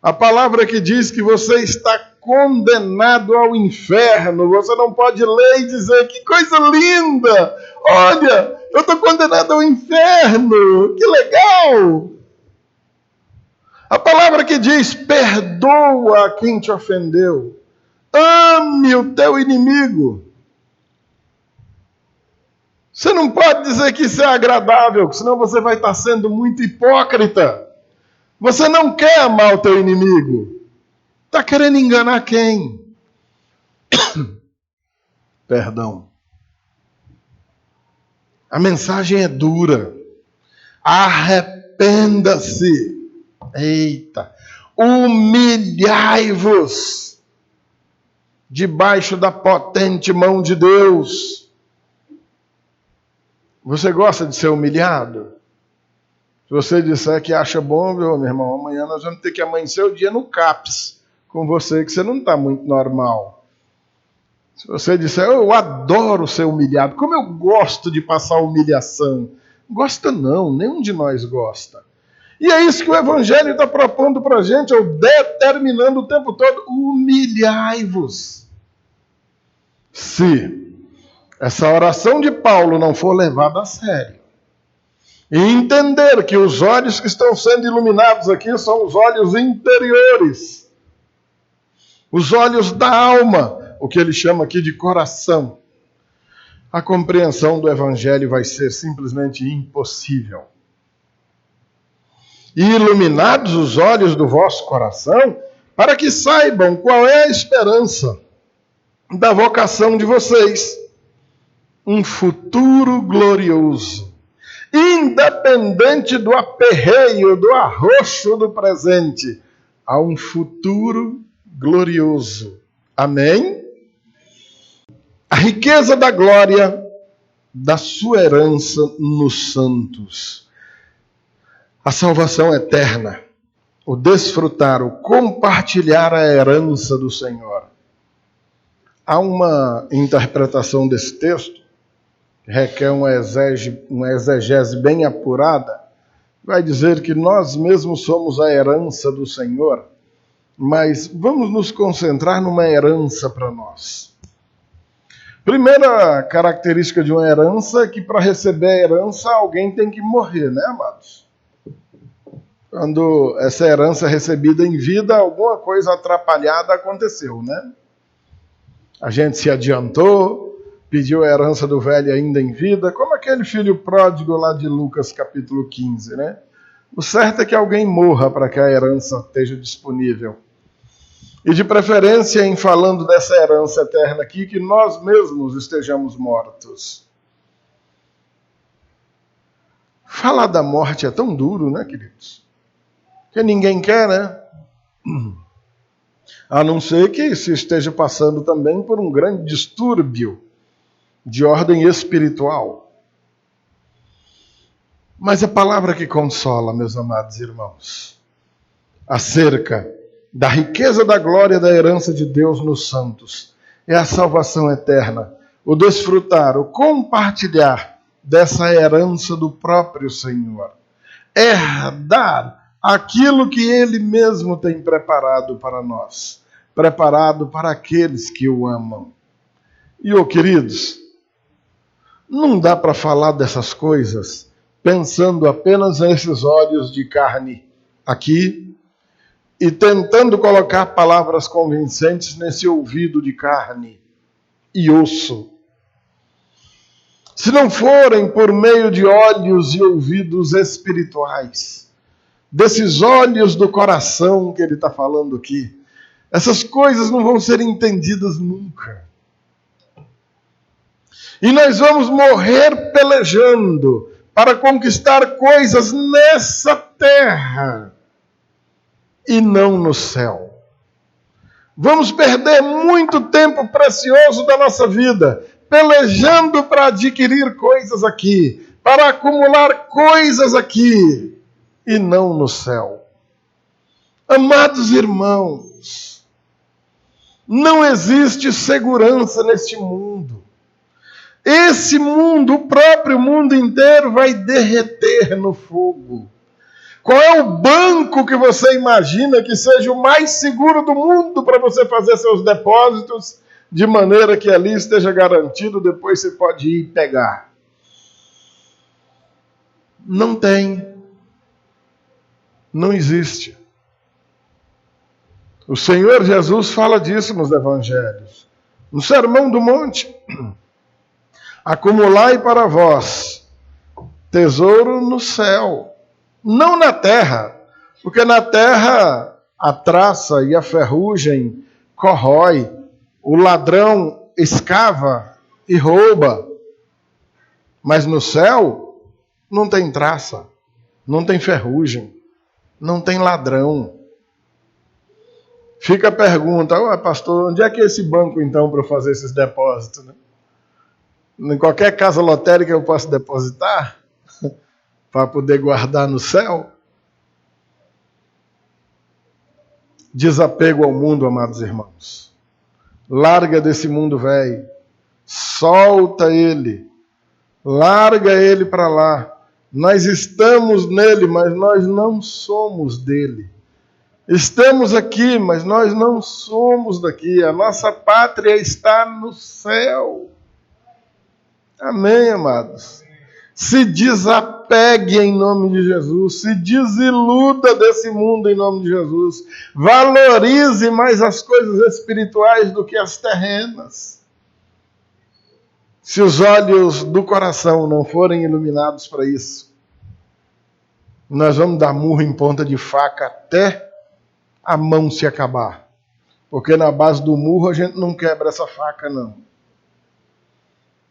A palavra que diz que você está condenado ao inferno. Você não pode ler e dizer, que coisa linda! Olha, eu estou condenado ao inferno! Que legal! A palavra que diz, perdoa a quem te ofendeu. Ame o teu inimigo. Você não pode dizer que isso é agradável, senão você vai estar sendo muito hipócrita. Você não quer amar o teu inimigo. Está querendo enganar quem? Perdão. A mensagem é dura. Arrependa-se. Eita. Humilhai-vos debaixo da potente mão de Deus. Você gosta de ser humilhado? Se você disser que acha bom, meu irmão, amanhã nós vamos ter que amanhecer o dia no CAPS com você, que você não está muito normal. Se você disser, eu adoro ser humilhado, como eu gosto de passar humilhação. Gosta não, nenhum de nós gosta. E é isso que o Evangelho está propondo para a gente, ou determinando o tempo todo, humilhai-vos. Se essa oração de Paulo não for levada a sério, e entender que os olhos que estão sendo iluminados aqui são os olhos interiores, os olhos da alma, o que ele chama aqui de coração, a compreensão do Evangelho vai ser simplesmente impossível. E iluminados os olhos do vosso coração, para que saibam qual é a esperança da vocação de vocês, um futuro glorioso, independente do aperreio, do arroxo do presente, há um futuro glorioso. Amém? A riqueza da glória da sua herança nos santos. A salvação eterna, o desfrutar, o compartilhar a herança do Senhor. Há uma interpretação desse texto que requer uma exegese bem apurada, vai dizer que nós mesmos somos a herança do Senhor, mas vamos nos concentrar numa herança para nós. Primeira característica de uma herança é que para receber a herança alguém tem que morrer, né, amados? Quando essa herança é recebida em vida, alguma coisa atrapalhada aconteceu, né? A gente se adiantou, pediu a herança do velho ainda em vida, como aquele filho pródigo lá de Lucas capítulo 15, né? O certo é que alguém morra para que a herança esteja disponível. E de preferência, em falando dessa herança eterna aqui, que nós mesmos estejamos mortos. Falar da morte é tão duro, né, queridos? Que ninguém quer, né? A não ser que se esteja passando também por um grande distúrbio de ordem espiritual. Mas a palavra que consola, meus amados irmãos, acerca da riqueza da glória da herança de Deus nos santos, é a salvação eterna, o desfrutar, o compartilhar dessa herança do próprio Senhor, herdar aquilo que Ele mesmo tem preparado para nós, preparado para aqueles que o amam. E, queridos, não dá para falar dessas coisas pensando apenas nesses olhos de carne aqui e tentando colocar palavras convincentes nesse ouvido de carne e osso. Se não forem por meio de olhos e ouvidos espirituais, desses olhos do coração que ele está falando aqui, essas coisas não vão ser entendidas nunca. E nós vamos morrer pelejando para conquistar coisas nessa terra e não no céu. Vamos perder muito tempo precioso da nossa vida pelejando para adquirir coisas aqui, para acumular coisas aqui e não no céu. Amados irmãos, não existe segurança neste mundo. Esse mundo, o próprio mundo inteiro, vai derreter no fogo. Qual é o banco que você imagina que seja o mais seguro do mundo para você fazer seus depósitos, de maneira que ali esteja garantido, depois você pode ir pegar? Não tem. Não existe. O Senhor Jesus fala disso nos evangelhos. No Sermão do Monte. Acumulai para vós tesouro no céu, não na terra, porque na terra a traça e a ferrugem corrói, o ladrão escava e rouba. Mas no céu não tem traça, não tem ferrugem, não tem ladrão. Fica a pergunta, pastor, onde é que é esse banco então para eu fazer esses depósitos? Né? Em qualquer casa lotérica eu posso depositar para poder guardar no céu? Desapego ao mundo, amados irmãos. Larga desse mundo velho. Solta ele. Larga ele para lá. Nós estamos nele, mas nós não somos dele. Estamos aqui, mas nós não somos daqui. A nossa pátria está no céu. Amém, amados? Se desapegue em nome de Jesus. Se desiluda desse mundo em nome de Jesus. Valorize mais as coisas espirituais do que as terrenas. Se os olhos do coração não forem iluminados para isso, nós vamos dar murro em ponta de faca até a mão se acabar. Porque na base do murro a gente não quebra essa faca, não.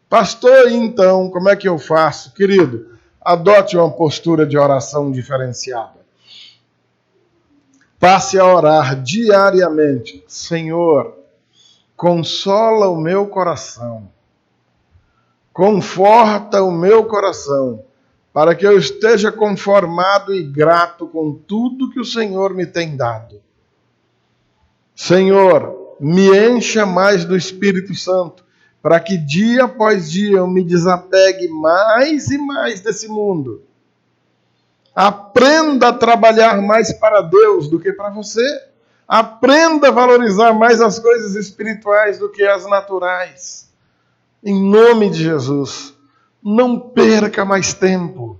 Pastor, então, como é que eu faço? Querido, adote uma postura de oração diferenciada. Passe a orar diariamente. Senhor, consola o meu coração. Conforta o meu coração, para que eu esteja conformado e grato com tudo que o Senhor me tem dado. Senhor, me encha mais do Espírito Santo, para que dia após dia eu me desapegue mais e mais desse mundo. Aprenda a trabalhar mais para Deus do que para você. Aprenda a valorizar mais as coisas espirituais do que as naturais. Em nome de Jesus, não perca mais tempo.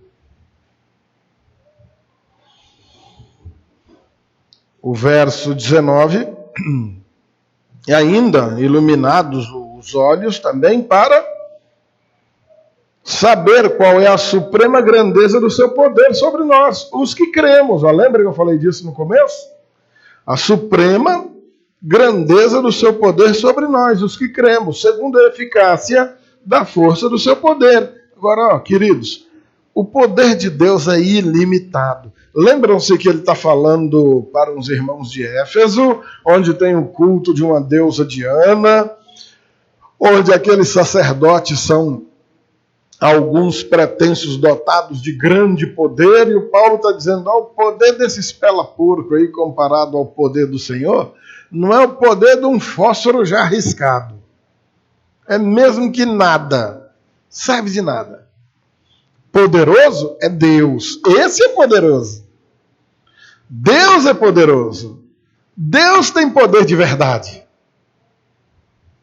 O verso 19, e ainda iluminados os olhos também para saber qual é a suprema grandeza do seu poder sobre nós, os que cremos. Lembra que eu falei disso no começo? A suprema grandeza do seu poder sobre nós, os que cremos, segundo a eficácia da força do seu poder. Agora, queridos, o poder de Deus é ilimitado. Lembram-se que ele está falando para uns irmãos de Éfeso, onde tem o culto de uma deusa Diana, onde aqueles sacerdotes são alguns pretensos dotados de grande poder, e o Paulo está dizendo, o poder desse espela-porco aí comparado ao poder do Senhor, não é o poder de um fósforo já arriscado. É mesmo que nada. Serve de nada. Poderoso é Deus. Esse é poderoso. Deus é poderoso. Deus tem poder de verdade.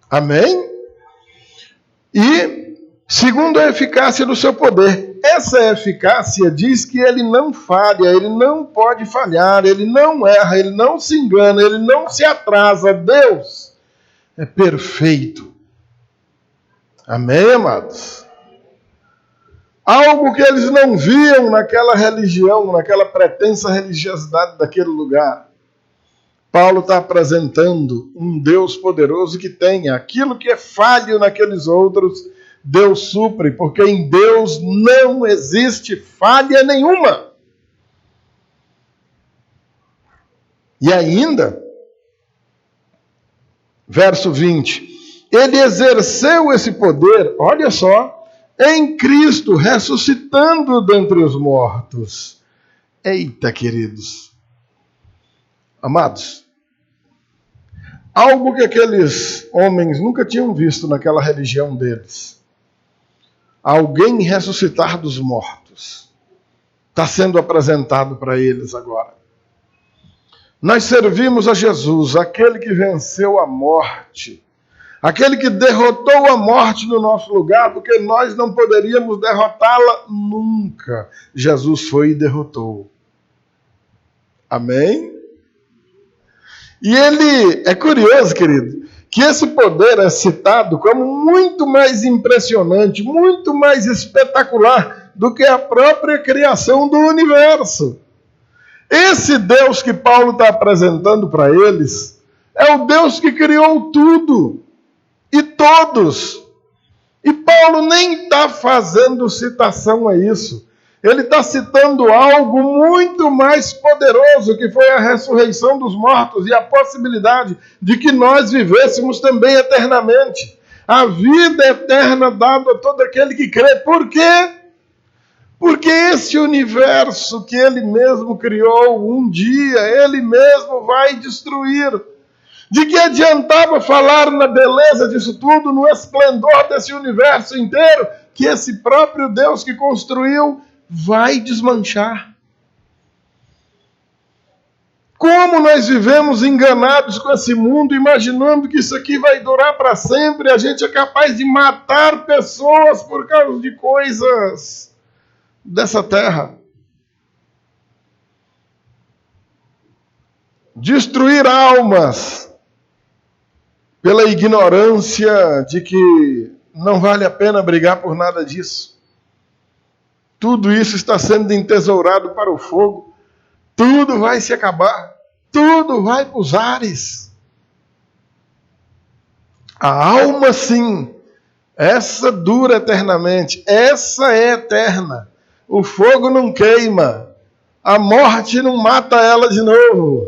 Amém? E, segundo a eficácia do seu poder, essa eficácia diz que ele não falha, ele não pode falhar, ele não erra, ele não se engana, ele não se atrasa. Deus é perfeito. Amém, amados? Algo que eles não viam naquela religião, naquela pretensa religiosidade daquele lugar. Paulo está apresentando um Deus poderoso que tem aquilo que é falho naqueles outros, Deus supre, porque em Deus não existe falha nenhuma. E ainda, verso 20, ele exerceu esse poder, olha só, em Cristo, ressuscitando dentre os mortos. Eita, queridos. Amados, algo que aqueles homens nunca tinham visto naquela religião deles. Alguém ressuscitar dos mortos. está sendo apresentado para eles agora. Nós servimos a Jesus, aquele que venceu a morte, aquele que derrotou a morte no nosso lugar, porque nós não poderíamos derrotá-la nunca. Jesus foi e derrotou. Amém? E ele, é curioso, querido, que esse poder é citado como muito mais impressionante, muito mais espetacular do que a própria criação do universo. Esse Deus que Paulo está apresentando para eles é o Deus que criou tudo e todos. E Paulo nem está fazendo citação a isso. Ele está citando algo muito mais poderoso, que foi a ressurreição dos mortos e a possibilidade de que nós vivêssemos também eternamente. A vida eterna dada a todo aquele que crê. Por quê? Porque esse universo que ele mesmo criou, um dia ele mesmo vai destruir. De que adiantava falar na beleza disso tudo, no esplendor desse universo inteiro, que esse próprio Deus que construiu vai desmanchar? Como nós vivemos enganados com esse mundo, imaginando que isso aqui vai durar para sempre, a gente é capaz de matar pessoas por causa de coisas dessa terra. Destruir almas pela ignorância de que não vale a pena brigar por nada disso. Tudo isso está sendo entesourado para o fogo. Tudo vai se acabar. Tudo vai para os ares. A alma, sim, essa dura eternamente. Essa é eterna. O fogo não queima. A morte não mata ela de novo.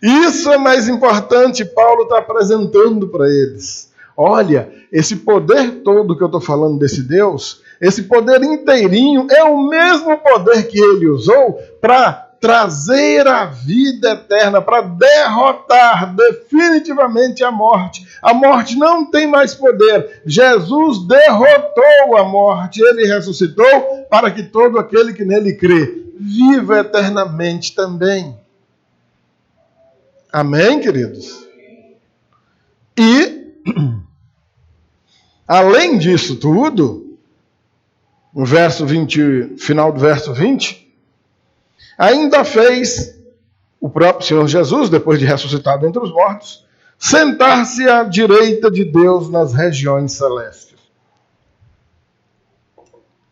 Isso é mais importante, Paulo está apresentando para eles. Olha, esse poder todo que eu estou falando desse Deus, esse poder inteirinho é o mesmo poder que ele usou para trazer a vida eterna, para derrotar definitivamente a morte. A morte não tem mais poder. Jesus derrotou a morte, ele ressuscitou para que todo aquele que nele crê viva eternamente também. Amém, queridos? E, além disso tudo, no verso 20, final do verso 20, ainda fez o próprio Senhor Jesus, depois de ressuscitado entre os mortos, sentar-se à direita de Deus nas regiões celestes.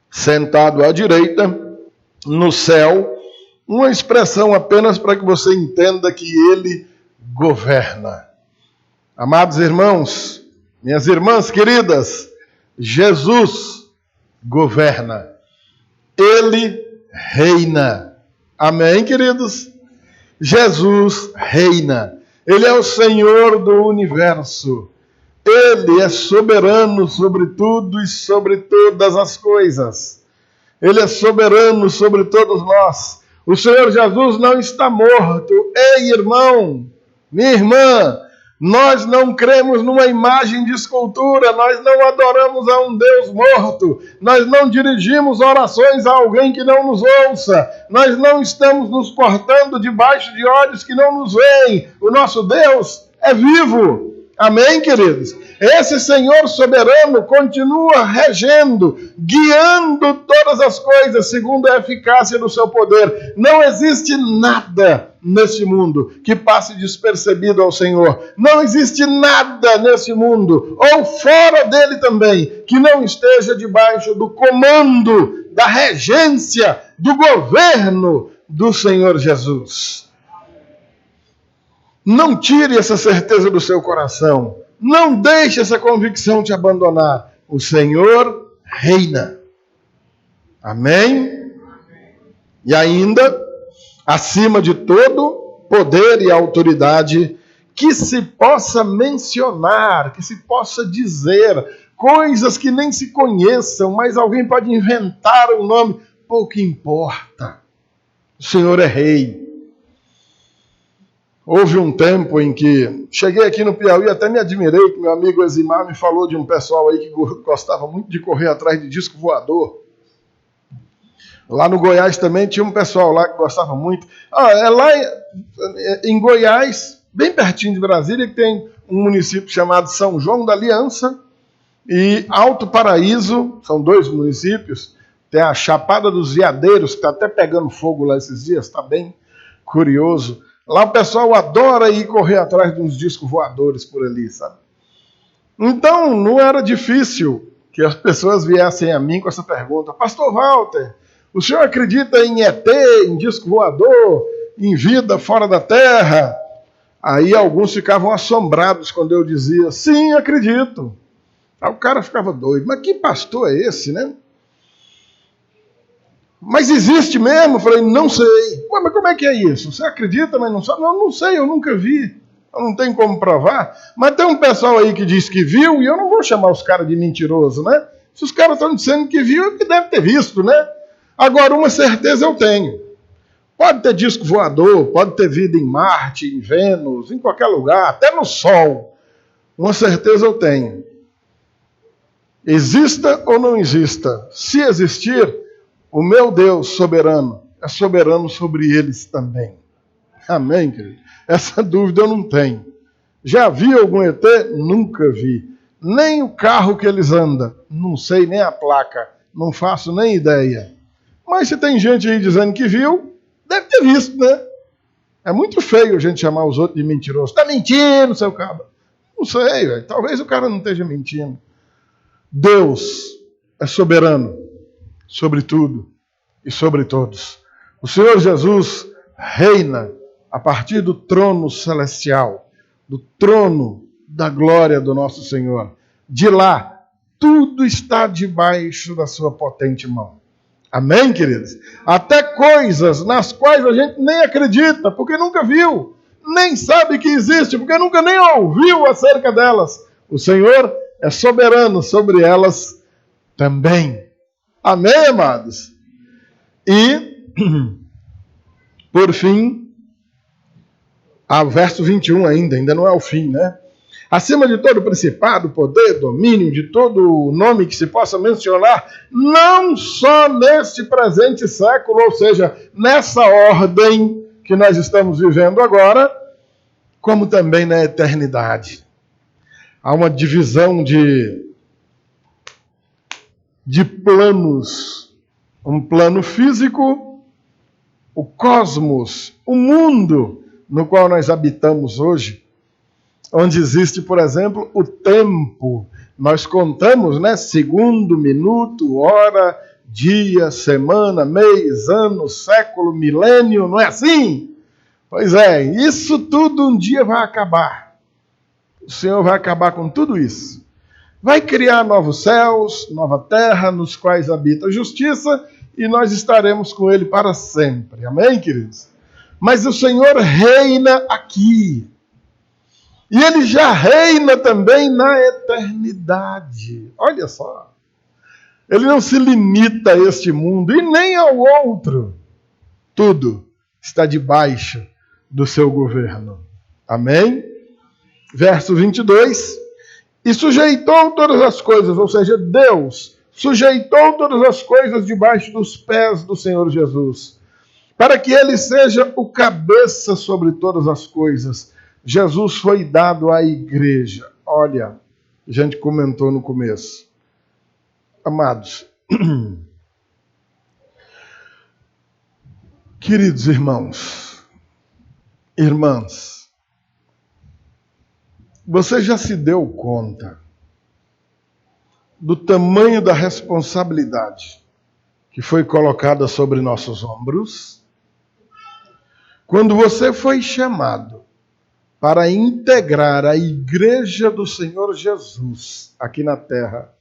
Sentado à direita, no céu, uma expressão apenas para que você entenda que ele governa. Amados irmãos, minhas irmãs queridas, Jesus governa. Ele reina. Amém, queridos? Jesus reina. Ele é o Senhor do universo. Ele é soberano sobre tudo e sobre todas as coisas. Ele é soberano sobre todos nós. O Senhor Jesus não está morto. Ei, irmão, minha irmã, nós não cremos numa imagem de escultura, nós não adoramos a um Deus morto, nós não dirigimos orações a alguém que não nos ouça, nós não estamos nos portando debaixo de olhos que não nos veem. O nosso Deus é vivo. Amém, queridos? Esse Senhor soberano continua regendo, guiando todas as coisas segundo a eficácia do seu poder. Não existe nada nesse mundo que passe despercebido ao Senhor. Não existe nada nesse mundo, ou fora dele também, que não esteja debaixo do comando, da regência, do governo do Senhor Jesus. Não tire essa certeza do seu coração. Não deixe essa convicção te abandonar. O Senhor reina. Amém? E ainda, acima de todo poder e autoridade que se possa mencionar, que se possa dizer, coisas que nem se conheçam, mas alguém pode inventar um nome, pouco importa. O Senhor é rei. Houve um tempo em que cheguei aqui no Piauí, até me admirei que meu amigo Eximar me falou de um pessoal aí que gostava muito de correr atrás de disco voador. Lá no Goiás também tinha um pessoal lá que gostava muito. É lá em Goiás, bem pertinho de Brasília, que tem um município chamado São João da Aliança e Alto Paraíso, são 2 municípios. Tem a Chapada dos Veadeiros, que está até pegando fogo lá esses dias, está bem curioso. Lá o pessoal adora ir correr atrás de uns discos voadores por ali, sabe? Então, não era difícil que as pessoas viessem a mim com essa pergunta: Pastor Walter, o senhor acredita em ET, em disco voador, em vida fora da Terra? Aí alguns ficavam assombrados quando eu dizia: sim, acredito. Aí o cara ficava doido: mas que pastor é esse, né? Mas existe mesmo? Eu falei: não sei. Ué, mas como é que é isso? Você acredita, mas não sabe? Não sei, eu nunca vi. Eu não tenho como provar. Mas tem um pessoal aí que diz que viu, e eu não vou chamar os caras de mentiroso, né? Se os caras estão dizendo que viu, é que deve ter visto, né? Agora, uma certeza eu tenho. Pode ter disco voador, pode ter vida em Marte, em Vênus, em qualquer lugar, até no Sol. Uma certeza eu tenho. Exista ou não exista, se existir, o meu Deus soberano é soberano sobre eles também. Amém, querido? Essa dúvida eu não tenho. Já vi algum ET? Nunca vi. Nem o carro que eles andam, não sei nem a placa, não faço nem ideia. Mas se tem gente aí dizendo que viu, deve ter visto, né? É muito feio a gente chamar os outros de mentiroso. Está mentindo, seu cabra. Não sei, véio. Talvez o cara não esteja mentindo. Deus é soberano sobre tudo e sobre todos. O Senhor Jesus reina a partir do trono celestial, do trono da glória do nosso Senhor. De lá, tudo está debaixo da sua potente mão. Amém, queridos? Até coisas nas quais a gente nem acredita, porque nunca viu, nem sabe que existe, porque nunca nem ouviu acerca delas. O Senhor é soberano sobre elas também. Amém, amados? E, por fim, verso 21 ainda não é o fim, né? Acima de todo principado, poder, domínio, de todo nome que se possa mencionar, não só neste presente século, ou seja, nessa ordem que nós estamos vivendo agora, como também na eternidade. Há uma divisão de planos. Um plano físico, o cosmos, o mundo no qual nós habitamos hoje, onde existe, por exemplo, o tempo. Nós contamos, né? Segundo, minuto, hora, dia, semana, mês, ano, século, milênio, não é assim? Pois é, isso tudo um dia vai acabar. O Senhor vai acabar com tudo isso. Vai criar novos céus, nova terra, nos quais habita a justiça, e nós estaremos com Ele para sempre. Amém, queridos? Mas o Senhor reina aqui. E Ele já reina também na eternidade. Olha só. Ele não se limita a este mundo e nem ao outro. Tudo está debaixo do seu governo. Amém? Verso 22. E sujeitou todas as coisas, ou seja, Deus sujeitou todas as coisas debaixo dos pés do Senhor Jesus, para que Ele seja o cabeça sobre todas as coisas. Jesus foi dado à igreja. Olha, a gente comentou no começo. Amados, queridos irmãos, irmãs, você já se deu conta do tamanho da responsabilidade que foi colocada sobre nossos ombros? Quando você foi chamado para integrar a igreja do Senhor Jesus aqui na terra,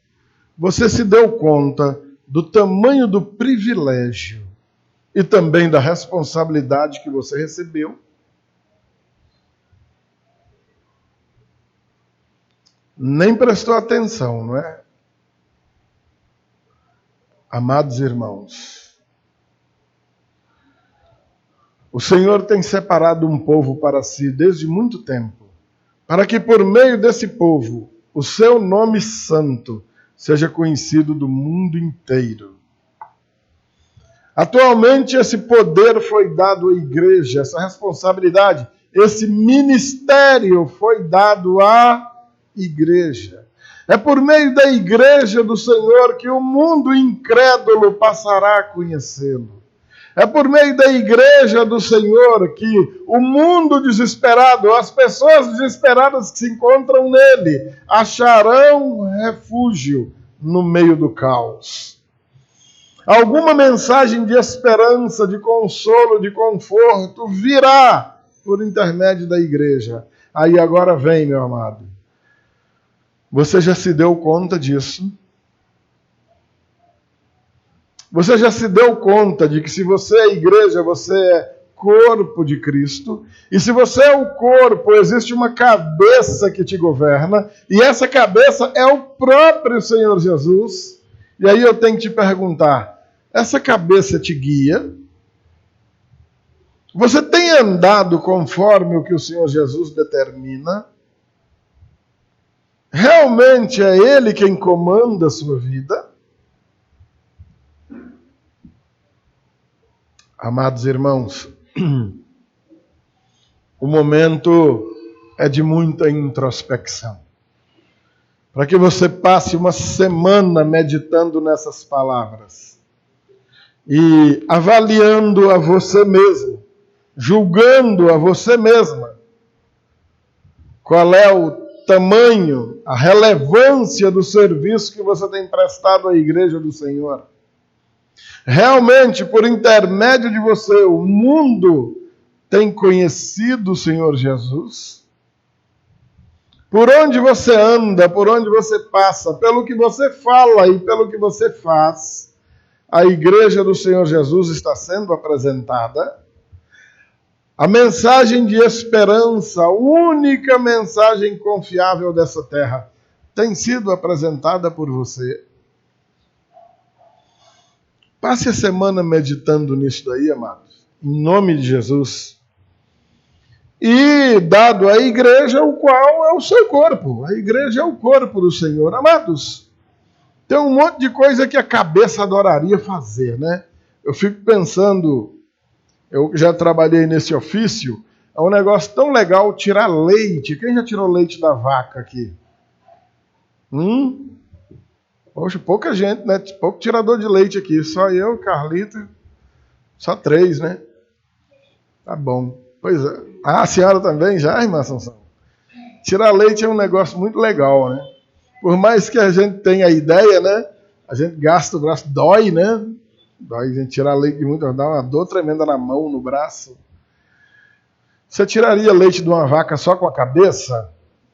você se deu conta do tamanho do privilégio e também da responsabilidade que você recebeu? Nem prestou atenção, não é? Amados irmãos, o Senhor tem separado um povo para si desde muito tempo, para que por meio desse povo o seu nome santo seja conhecido do mundo inteiro. Atualmente esse poder foi dado à igreja, essa responsabilidade, esse ministério foi dado à igreja. É por meio da igreja do Senhor que o mundo incrédulo passará a conhecê-lo. É por meio da igreja do Senhor que o mundo desesperado, as pessoas desesperadas que se encontram nele, acharão refúgio no meio do caos. Alguma mensagem de esperança, de consolo, de conforto virá por intermédio da igreja. Aí agora vem, meu amado. Você já se deu conta disso? Você já se deu conta de que se você é igreja, você é corpo de Cristo? E se você é o corpo, existe uma cabeça que te governa, e essa cabeça é o próprio Senhor Jesus. E aí eu tenho que te perguntar, essa cabeça te guia? Você tem andado conforme o que o Senhor Jesus determina? Realmente é Ele quem comanda a sua vida? Amados irmãos, o momento é de muita introspecção. Para que você passe uma semana meditando nessas palavras e avaliando a você mesmo, julgando a você mesma. Qual é o tamanho, a relevância do serviço que você tem prestado à igreja do Senhor? Realmente, por intermédio de você, o mundo tem conhecido o Senhor Jesus? Por onde você anda, por onde você passa, pelo que você fala e pelo que você faz, a igreja do Senhor Jesus está sendo apresentada? A mensagem de esperança, a única mensagem confiável dessa terra, tem sido apresentada por você? Passe a semana meditando nisso daí, amados, em nome de Jesus. E dado à igreja, o qual é o seu corpo. A igreja é o corpo do Senhor. Amados, tem um monte de coisa que a cabeça adoraria fazer, né? Eu fico pensando, eu já trabalhei nesse ofício, é um negócio tão legal tirar leite. Quem já tirou leite da vaca aqui? Poxa, pouca gente, né? Pouco tirador de leite aqui. Só eu, Carlito, só 3, né? Tá bom. Pois é. Ah, a senhora também já, irmã Assunção? Tirar leite é um negócio muito legal, né? Por mais que a gente tenha a ideia, né? A gente gasta o braço, dói, né? Dói a gente tirar leite de muito, dá uma dor tremenda na mão, no braço. Você tiraria leite de uma vaca só com a cabeça?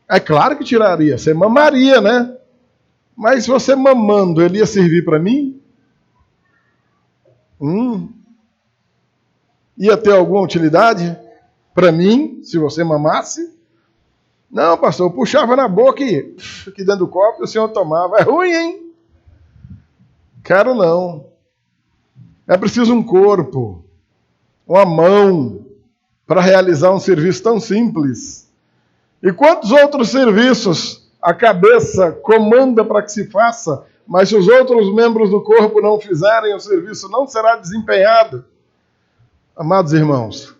É claro que tiraria. Você mamaria, né? Mas se você mamando, ele ia servir para mim? Ia ter alguma utilidade para mim, se você mamasse? Não, pastor, eu puxava na boca e aqui dentro do copo o senhor tomava. É ruim, hein? Quero não. É preciso um corpo, uma mão, para realizar um serviço tão simples. E quantos outros serviços a cabeça comanda para que se faça, mas se os outros membros do corpo não fizerem, o serviço não será desempenhado? Amados irmãos,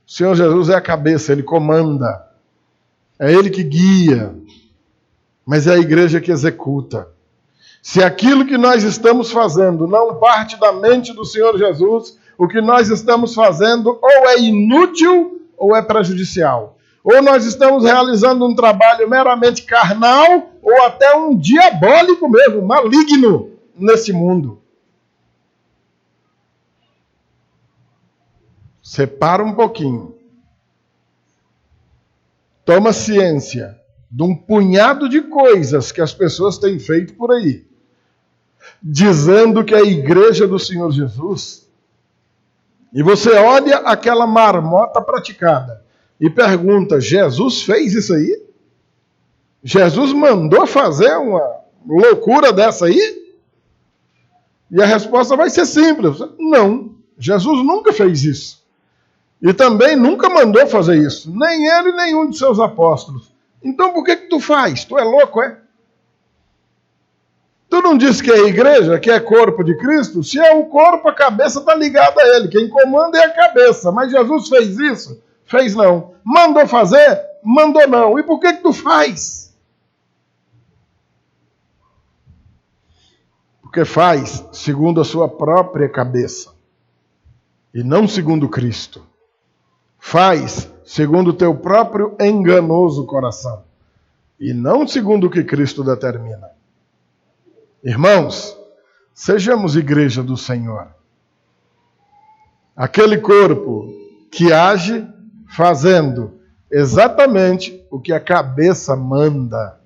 o Senhor Jesus é a cabeça, Ele comanda. É Ele que guia, mas é a igreja que executa. Se aquilo que nós estamos fazendo não parte da mente do Senhor Jesus, o que nós estamos fazendo ou é inútil ou é prejudicial. Ou nós estamos realizando um trabalho meramente carnal ou até um diabólico mesmo, maligno nesse mundo. Separa um pouquinho. Toma ciência de um punhado de coisas que as pessoas têm feito por aí, dizendo que é a igreja do Senhor Jesus, e você olha aquela marmota praticada e pergunta, Jesus fez isso aí? Jesus mandou fazer uma loucura dessa aí? E a resposta vai ser simples, não, Jesus nunca fez isso. E também nunca mandou fazer isso. Nem ele, nenhum de seus apóstolos. Então por que tu faz? Tu é louco, é? Tu não disse que é a igreja, que é corpo de Cristo? Se é o corpo, a cabeça está ligada a ele. Quem comanda é a cabeça. Mas Jesus fez isso? Fez não. Mandou fazer? Mandou não. E por que tu faz? Porque faz segundo a sua própria cabeça. E não segundo Cristo. Faz segundo o teu próprio enganoso coração. E não segundo o que Cristo determina. Irmãos, sejamos igreja do Senhor. Aquele corpo que age fazendo exatamente o que a cabeça manda.